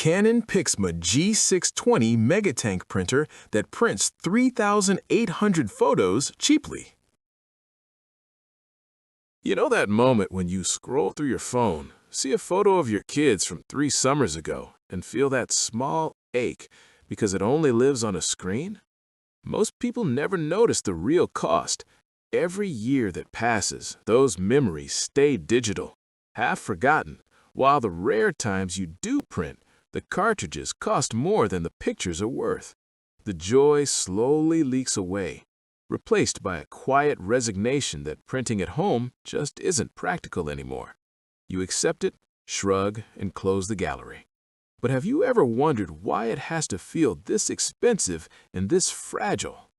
Canon PIXMA G620 MegaTank printer that prints 3,800 photos cheaply. You know that moment when you scroll through your phone, see a photo of your kids from 3 summers ago, and feel that small ache because it only lives on a screen? Most people never notice the real cost. Every year that passes, those memories stay digital, half forgotten, while the rare times you do print, the cartridges cost more than the pictures are worth. The joy slowly leaks away, replaced by a quiet resignation that printing at home just isn't practical anymore. You accept it, shrug, and close the gallery. But have you ever wondered why it has to feel this expensive and this fragile?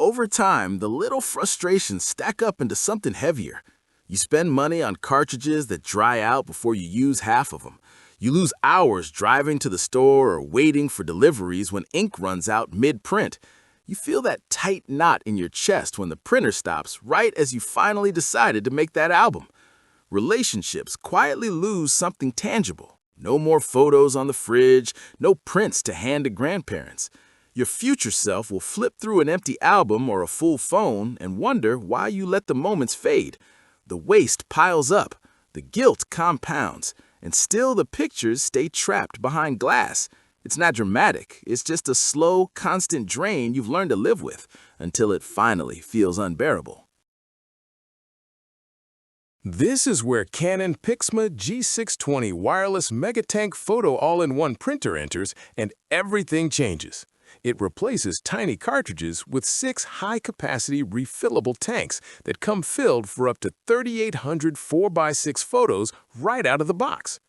Over time, the little frustrations stack up into something heavier. You spend money on cartridges that dry out before you use half of them. You lose hours driving to the store or waiting for deliveries when ink runs out mid-print. You feel that tight knot in your chest when the printer stops right as you finally decided to make that album. Relationships quietly lose something tangible. No more photos on the fridge, no prints to hand to grandparents. Your future self will flip through an empty album or a full phone and wonder why you let the moments fade. The waste piles up, the guilt compounds, and still the pictures stay trapped behind glass. It's not dramatic, it's just a slow, constant drain you've learned to live with until it finally feels unbearable. This is where Canon PIXMA G620 wireless MegaTank photo all-in-one printer enters and everything changes. It replaces tiny cartridges with 6 high-capacity refillable tanks that come filled for up to 3,800 4x6 photos right out of the box.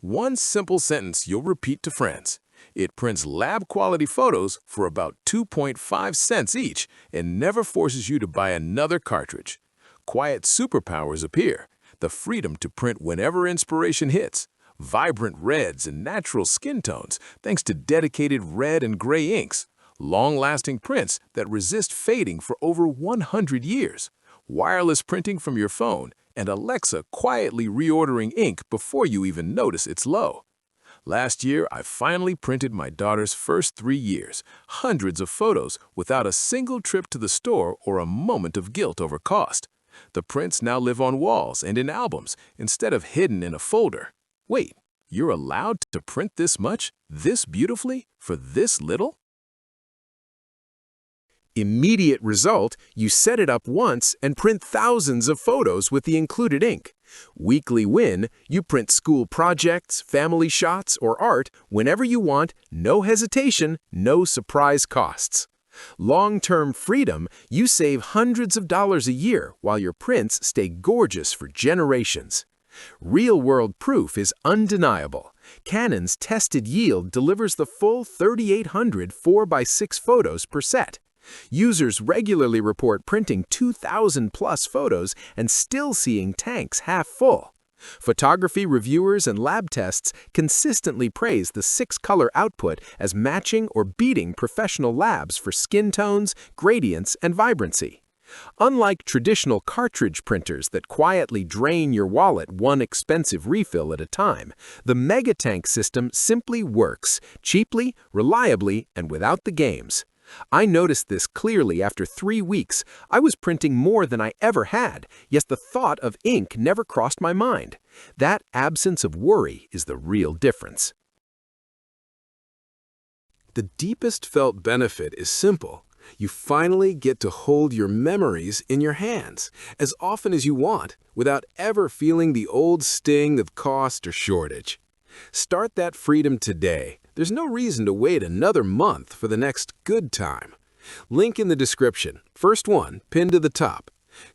One simple sentence you'll repeat to friends. It prints lab-quality photos for about 2.5 cents each and never forces you to buy another cartridge. Quiet superpowers appear, the freedom to print whenever inspiration hits. Vibrant reds and natural skin tones thanks to dedicated red and gray inks, long-lasting prints that resist fading for over 100 years, wireless printing from your phone, and Alexa quietly reordering ink before you even notice it's low. Last year, I finally printed my daughter's first 3 years, hundreds of photos without a single trip to the store or a moment of guilt over cost. The prints now live on walls and in albums instead of hidden in a folder. Wait, you're allowed to print this much, this beautifully, for this little? Immediate result, you set it up once and print thousands of photos with the included ink. Weekly win, you print school projects, family shots, or art whenever you want, no hesitation, no surprise costs. Long-term freedom, you save hundreds of dollars a year while your prints stay gorgeous for generations. Real-world proof is undeniable. Canon's tested yield delivers the full 3,800 4x6 photos per set. Users regularly report printing 2,000+ photos and still seeing tanks half full. Photography reviewers and lab tests consistently praise the 6-color output as matching or beating professional labs for skin tones, gradients, and vibrancy. Unlike traditional cartridge printers that quietly drain your wallet one expensive refill at a time, the MegaTank system simply works, cheaply, reliably, and without the games. I noticed this clearly after 3 weeks. I was printing more than I ever had, yet the thought of ink never crossed my mind. That absence of worry is the real difference. The deepest felt benefit is simple. You finally get to hold your memories in your hands as often as you want without ever feeling the old sting of cost or shortage. Start that freedom today. There's no reason to wait another month for the next good time. Link in the description. First one, pinned to the top.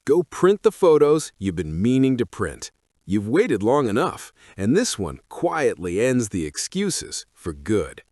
Go print the photos you've been meaning to print. You've waited long enough, and this one quietly ends the excuses for good.